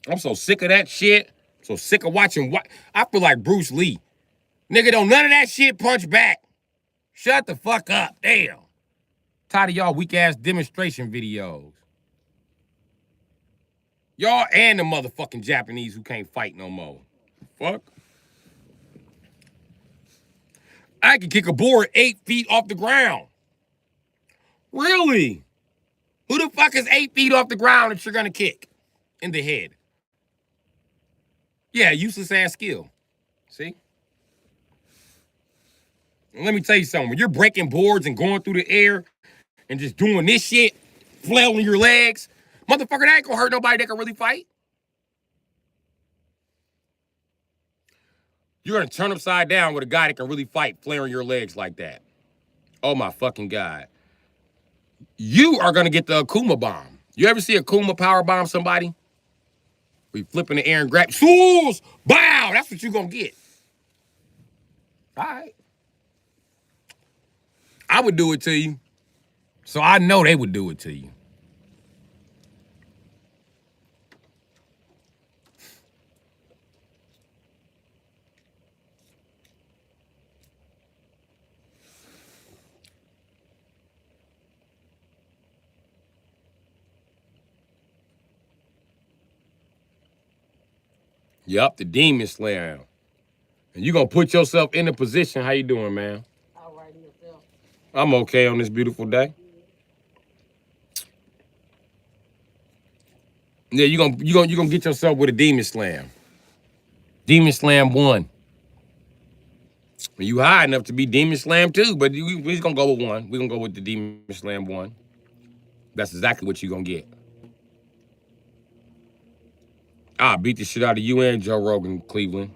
I'm so sick of that shit. So sick of watching what I feel like Bruce Lee. Nigga, don't none of that shit punch back. Shut the fuck up. Damn. Tired of y'all weak ass demonstration videos. Y'all and the motherfucking Japanese who can't fight no more. Fuck. I can kick a board 8 feet off the ground. Really? Who the fuck is 8 feet off the ground that you're gonna kick in the head? Yeah, useless ass skill. See? And let me tell you something. When you're breaking boards and going through the air and just doing this shit, flailing your legs, motherfucker, that ain't gonna hurt nobody that can really fight. You're gonna turn upside down with a guy that can really fight, flailing your legs like that. Oh my fucking God. You are gonna get the Akuma bomb. You ever see Akuma power bomb somebody? We flip in the air and grab tools. Bow! That's what you're gonna get. All right. I would do it to you. So I know they would do it to you. Yup, the demon slam. And you gonna put yourself in a position. How you doing, man? All right, yourself. I'm okay on this beautiful day. Yeah, you gonna get yourself with a demon slam. Demon slam 1. You high enough to be demon slam 2, but we're just gonna go with 1. We're gonna go with the demon slam 1. That's exactly what you're gonna get. I'll beat the shit out of you and Joe Rogan, Cleveland.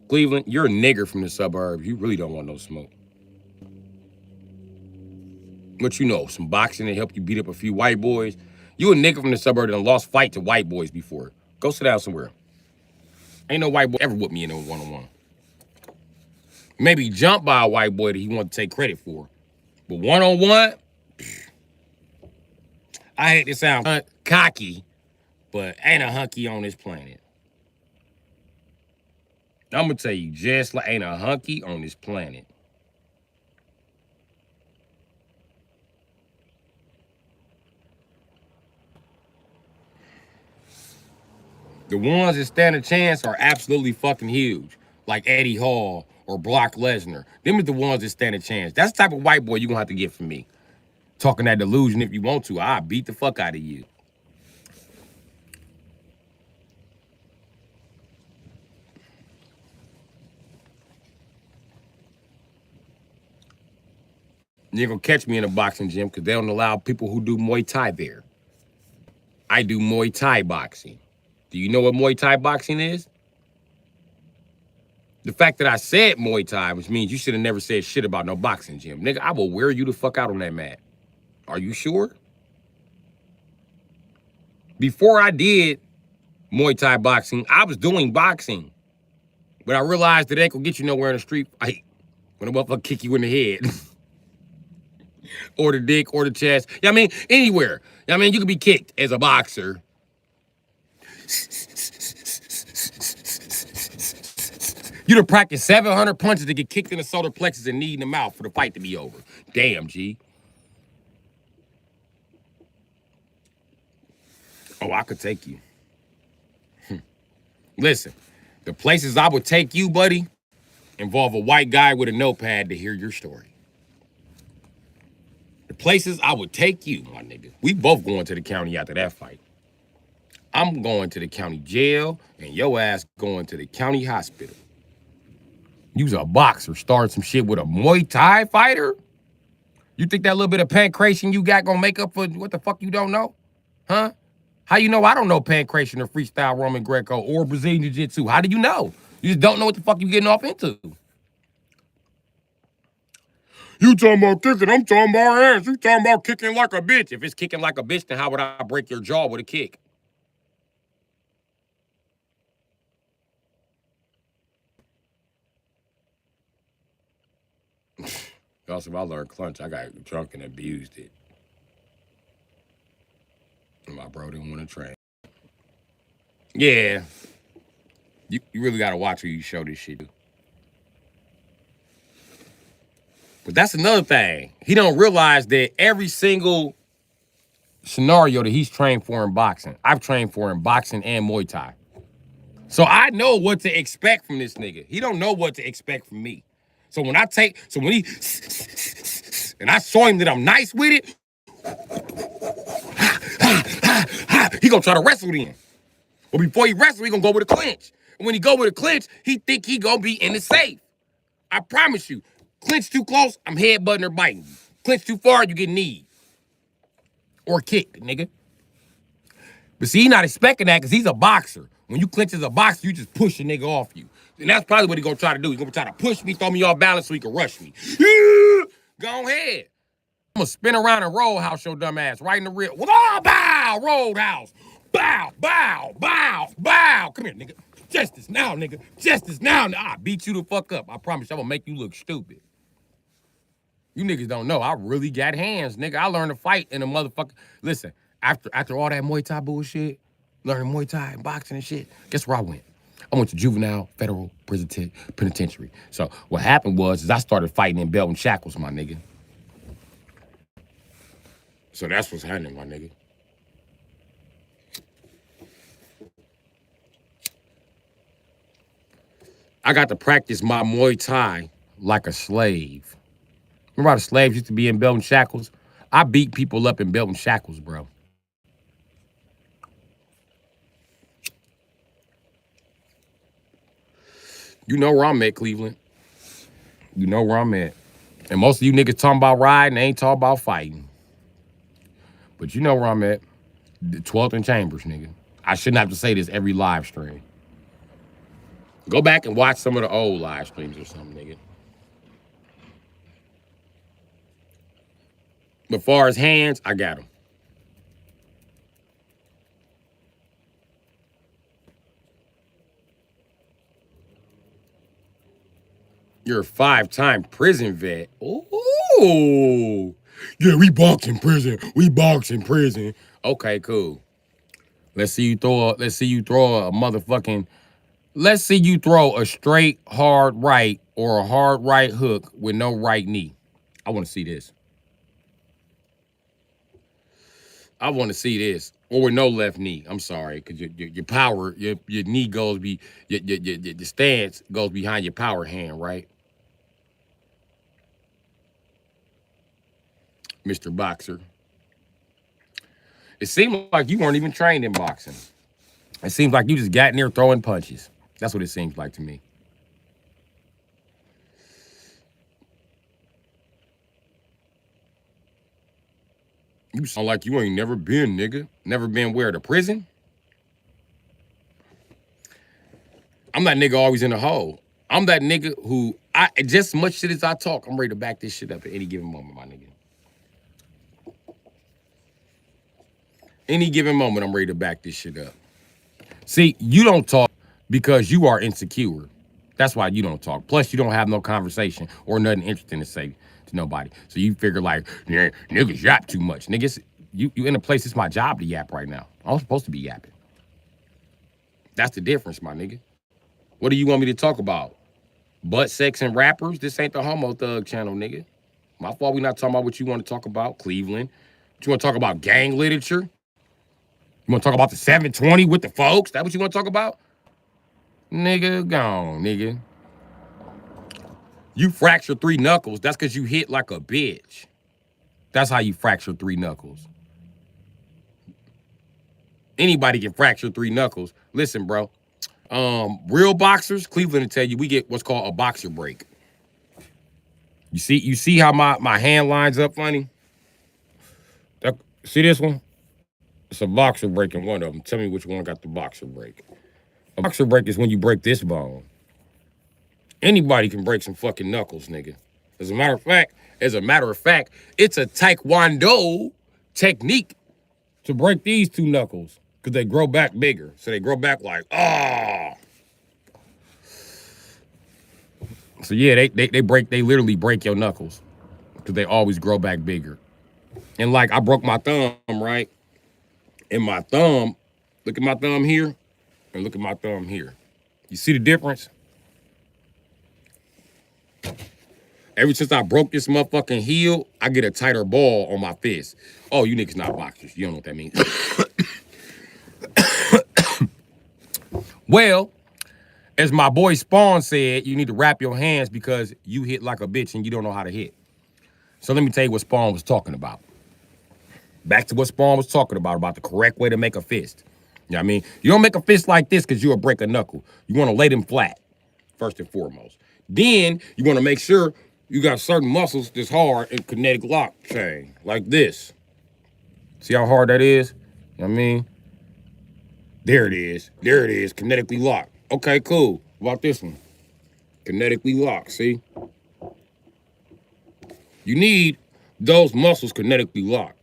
Cleveland, you're a nigger from the suburbs. You really don't want no smoke. But you know, some boxing to help you beat up a few white boys. You a nigga from the suburbs that lost fight to white boys before. Go sit down somewhere. Ain't no white boy ever whipped me in a one-on-one. Maybe jumped by a white boy that he wanted to take credit for. But one-on-one, I hate to sound cocky, but ain't a hunky on this planet. I'm gonna tell you, just like ain't a hunky on this planet. The ones that stand a chance are absolutely fucking huge, like Eddie Hall or Brock Lesnar. Them are the ones that stand a chance. That's the type of white boy you're gonna have to get from me. Talking that delusion if you want to, I'll beat the fuck out of you. You ain't gonna catch me in a boxing gym because they don't allow people who do Muay Thai there. I do Muay Thai boxing. Do you know what Muay Thai boxing is? The fact that I said Muay Thai, which means you should have never said shit about no boxing gym. Nigga, I will wear you the fuck out on that mat. Are you sure? Before I did Muay Thai boxing, I was doing boxing. But I realized that ain't gonna get you nowhere in the street fight when a motherfucker kick you in the head. Or the dick, or the chest. I mean, anywhere. I mean, you can be kicked as a boxer. You'd have practiced 700 punches to get kicked in the solar plexus and knee in the mouth for the fight to be over. Damn, G. Oh, I could take you. Listen, the places I would take you, buddy, involve a white guy with a notepad to hear your story. The places I would take you, my nigga. We both going to the county after that fight. I'm going to the county jail, and your ass going to the county hospital. You's a boxer, start some shit with a Muay Thai fighter? You think that little bit of pancreation you got gonna make up for what the fuck you don't know? Huh? How you know I don't know pancreation or freestyle Roman Greco or Brazilian Jiu-Jitsu? How do you know? You just don't know what the fuck you getting off into. You talking about kicking, I'm talking about hands. You talking about kicking like a bitch. If it's kicking like a bitch, then how would I break your jaw with a kick? Also, if I learned clutch, I got drunk and abused it. And my bro didn't want to train. Yeah. You really got to watch who you show this shit to. But that's another thing. He don't realize that every single scenario that he's trained for in boxing, I've trained for in boxing and Muay Thai. So I know what to expect from this nigga. He don't know what to expect from me. So when he, and I show him that I'm nice with it, he gonna try to wrestle then. But before he wrestle, he gonna go with a clinch. And when he go with a clinch, he think he gonna be in the safe. I promise you, clinch too close, I'm headbutting or biting you. Clinch too far, you get kneed. Or kicked, nigga. But see, he not expecting that because he's a boxer. When you clinch as a boxer, you just push a nigga off you. And that's probably what he gonna try to do. He's gonna try to push me, throw me off balance so he can rush me. Go ahead. I'm gonna spin around and rollhouse your dumb ass right in the rear. Oh, bow, roadhouse. Bow, bow, bow, bow. Come here, nigga. Justice now, nigga. Justice now. I beat you the fuck up. I promise you, I'm gonna make you look stupid. You niggas don't know. I really got hands, nigga. I learned to fight in a motherfucker. Listen, after all that Muay Thai bullshit, learning Muay Thai and boxing and shit, guess where I went? I went to juvenile federal prison penitentiary. So what happened was I started fighting in belt and shackles, my nigga. So that's what's happening, my nigga. I got to practice my Muay Thai like a slave. Remember how the slaves used to be in belt and shackles? I beat people up in belt and shackles, bro. You know where I'm at, Cleveland. You know where I'm at. And most of you niggas talking about riding, they ain't talking about fighting. But you know where I'm at. The 12th and Chambers, nigga. I shouldn't have to say this every live stream. Go back and watch some of the old live streams or something, nigga. But far as hands, I got them. You're a 5-time prison vet. Ooh. Yeah, we box in prison. We box in prison. Okay, cool. Let's see you throw a motherfucking, let's see you throw a straight hard right or a hard right hook with no right knee. I want to see this. I want to see this. Or with no left knee. I'm sorry, because your power, your knee goes the stance goes behind your power hand, right? Mr. Boxer. It seemed like you weren't even trained in boxing. It seems like you just got in there throwing punches. That's what it seems like to me. You sound like you ain't never been, nigga. Never been where? To prison? I'm that nigga always in the hole. I'm that nigga who, just as much shit as I talk, I'm ready to back this shit up at any given moment, my nigga. Any given moment, I'm ready to back this shit up. See, you don't talk because you are insecure. That's why you don't talk. Plus, you don't have no conversation or nothing interesting to say to nobody. So you figure like, yeah, niggas yap too much. Niggas, you in a place, it's my job to yap right now. I'm supposed to be yapping. That's the difference, my nigga. What do you want me to talk about? Butt sex and rappers? This ain't the Homo Thug channel, nigga. My fault we not talking about what you want to talk about, Cleveland. You want to talk about gang literature? You want to talk about the 720 with the folks? That what you want to talk about? Nigga, gone, nigga. You fracture 3 knuckles, that's because you hit like a bitch. That's how you fracture 3 knuckles. Anybody can fracture 3 knuckles. Listen, bro. Real boxers, Cleveland will tell you we get what's called a boxer break. You see how my hand lines up funny? See this one? It's a boxer break in one of them. Tell me which one got the boxer break. A boxer break is when you break this bone. Anybody can break some fucking knuckles, nigga. As a matter of fact, it's a taekwondo technique to break these 2 knuckles because they grow back bigger. So they grow back like, ah. So yeah, they literally break your knuckles because they always grow back bigger. And like I broke my thumb, right? And my thumb, look at my thumb here and look at my thumb here. You see the difference? Ever since I broke this motherfucking heel, I get a tighter ball on my fist. Oh, you niggas not boxers. You don't know what that means. Well, as my boy Spawn said, you need to wrap your hands because you hit like a bitch and you don't know how to hit. So let me tell you what Spawn was talking about. Back to what Spawn was talking about the correct way to make a fist. You know what I mean? You don't make a fist like this because you'll break a knuckle. You want to lay them flat, first and foremost. Then you want to make sure you got certain muscles that's hard in kinetic lock chain, like this. See how hard that is? You know what I mean? There it is, kinetically locked. Okay, cool. What about this one? Kinetically locked, see? You need those muscles kinetically locked.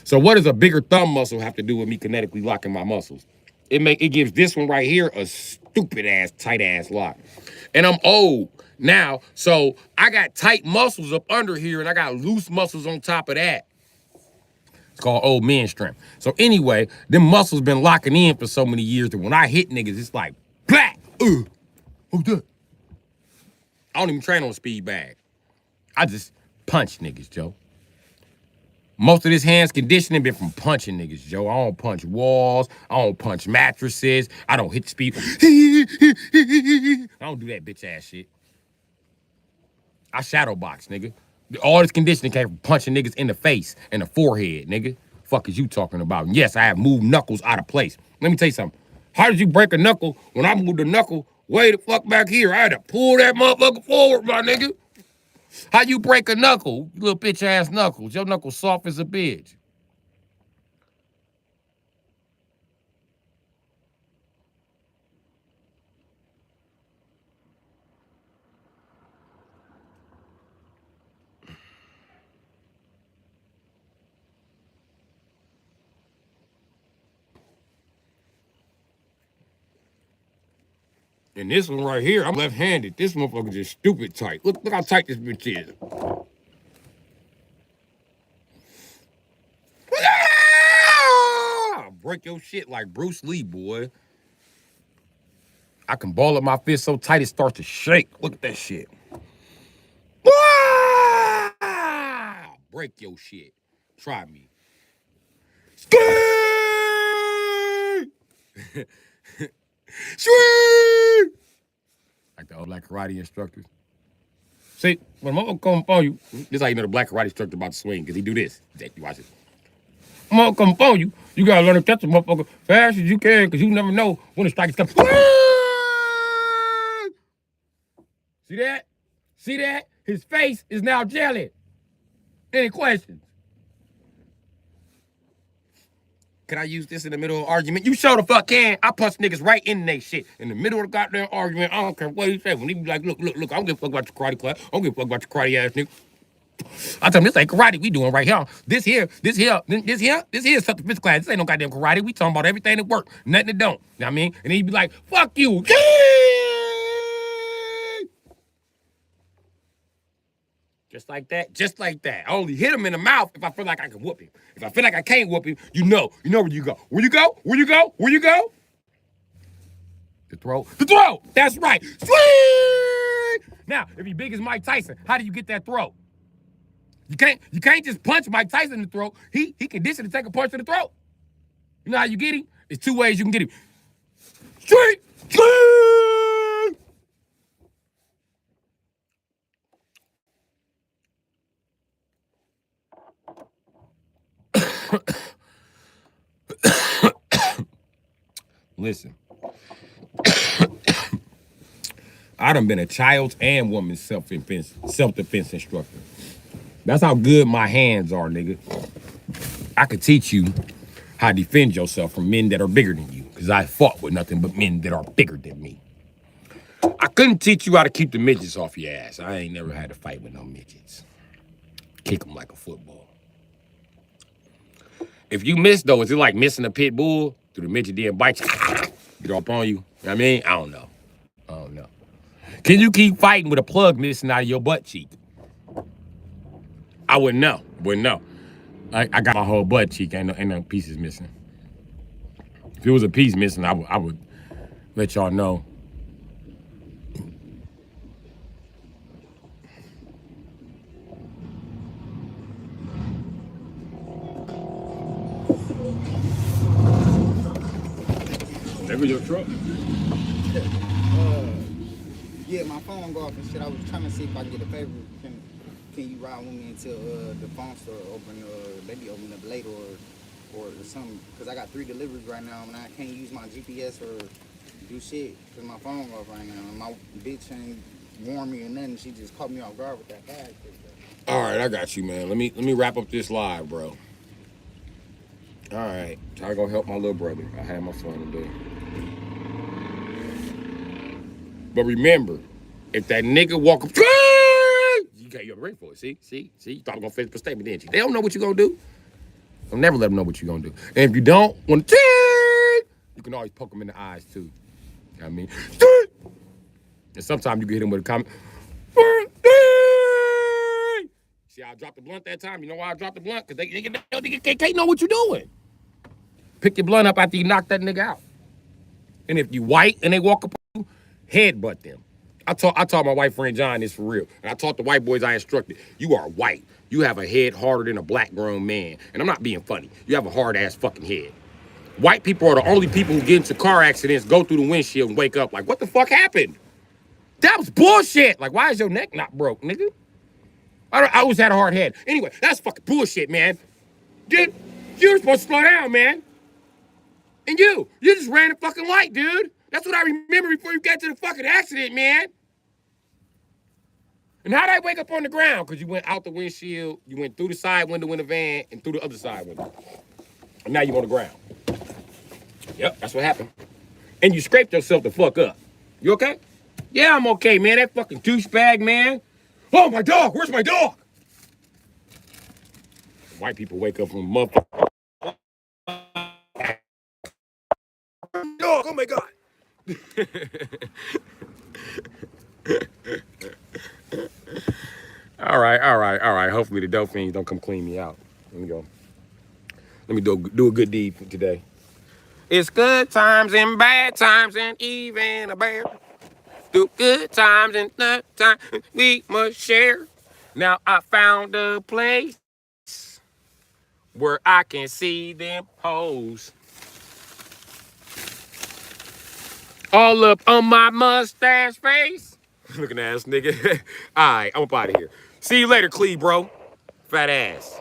So what does a bigger thumb muscle have to do with me kinetically locking my muscles? It gives this one right here a stupid ass, tight ass lock. And I'm old now, so I got tight muscles up under here and I got loose muscles on top of that. It's called old man strength. So anyway, them muscles been locking in for so many years that when I hit niggas, it's like, black, who's that? I don't even train on speed bag. I just punch niggas, Joe. Most of this hands conditioning been from punching niggas, Joe. I don't punch walls. I don't punch mattresses. I don't hit speed. I don't do that bitch ass shit. I shadow box, nigga. All this conditioning came from punching niggas in the face and the forehead, nigga. Fuck is you talking about? And yes, I have moved knuckles out of place. Let me tell you something. How did you break a knuckle when I moved the knuckle way the fuck back here? I had to pull that motherfucker forward, my nigga. How you break a knuckle, you little bitch ass knuckles? Your knuckle soft as a bitch. And this one right here, I'm left-handed. This motherfucker just stupid tight. Look how tight this bitch is. Break your shit like Bruce Lee, boy. I can ball up my fist so tight it starts to shake. Look at that shit. Break your shit. Try me. Sweet! Like the old black karate instructors. See, when a motherfucker come on you, this is how you know the black karate instructor about to swing, because he do this. You watch it. Motherfucker come on you, you gotta learn to catch the motherfucker fast as you can, because you never know when the strike is coming. See that? See that? His face is now jelly. Any questions? Can I use this in the middle of an argument? You sure the fuck can. I punch niggas right in they shit. In the middle of the goddamn argument, I don't care what he say. When he be like, look, I don't give a fuck about your karate class. I don't give a fuck about your karate ass nigga. I tell him, this ain't karate we doing right here. This here is self-defense class. This ain't no goddamn karate. We talking about everything that work, nothing that don't. You know what I mean? And then he be like, fuck you. Just like that, just like that. I only hit him in the mouth if I feel like I can whoop him. If I feel like I can't whoop him, you know where you go. Where you go? Where you go? Where you go? The throat. The throat! That's right. Sweet! Now, if you big as Mike Tyson, how do you get that throat? You can't just punch Mike Tyson in the throat. He conditioned to take a punch to the throat. You know how you get him? There's 2 ways you can get him. Sweet! Listen, I done been a child's and woman's self-defense instructor. That's how good my hands are, nigga. I could teach you how to defend yourself from men that are bigger than you, because I fought with nothing but men that are bigger than me. I couldn't teach you how to keep the midgets off your ass. I ain't never had to fight with no midgets. Kick them like a football. If you miss, though, is it like missing a pit bull? Do the midget then bite you? Get up on you? You know what I mean? I don't know. Can you keep fighting with a plug missing out of your butt cheek? I wouldn't know. I got my whole butt cheek. Ain't no pieces missing. If it was a piece missing, I would let y'all know. There goes your truck. Yeah, my phone go off and shit. I was trying to see if I can get a favor. Can you ride with me until the phone store open, maybe open up late or something? Because I got 3 deliveries right now and I can't use my GPS or do shit because my phone off right now. And my bitch ain't warned me or nothing. She just caught me off guard with that bag. All right, I got you, man. Let me wrap up this live, bro. All right, I gonna help my little brother. I had my son today. But remember, if that nigga walk up, you're ready for it. See? You thought I was gonna finish the statement, didn't you? They don't know what you're gonna do. I'll never let them know what you're gonna do. And if you don't want to, you can always poke them in the eyes too. You know what I mean? And sometimes you can hit him with a comment. See, I dropped the blunt that time. You know why I dropped the blunt? Because they can't know what you're doing. Pick your blunt up after you knock that nigga out. And if you white and they walk up on you, headbutt them. I taught my white friend John this for real. And I taught the white boys I instructed. You are white. You have a head harder than a black grown man. And I'm not being funny. You have a hard ass fucking head. White people are the only people who get into car accidents, go through the windshield and wake up like, what the fuck happened? That was bullshit. Like, why is your neck not broke, nigga? I always had a hard head. Anyway, that's fucking bullshit, man. Dude, you're supposed to slow down, man. And you just ran a fucking light, dude. That's what I remember before you got to the fucking accident, man. And how'd I wake up on the ground? Because you went out the windshield, you went through the side window in the van, and through the other side window. And now you're on the ground. Yep, that's what happened. And you scraped yourself the fuck up. You okay? Yeah, I'm okay, man. That fucking douchebag, man. Oh, my dog. Where's my dog? White people wake up from motherfucker. Dog, oh my God. All right. Hopefully the dope fiends don't come clean me out. Let me go. Let me do a good deed for today. It's good times and bad times and even a bear. Through good times and tough times we must share. Now I found a place where I can see them hoes. All up on my mustache face. Looking ass nigga. All right, I'm up out of here. See you later, Cleve, bro. Fat ass.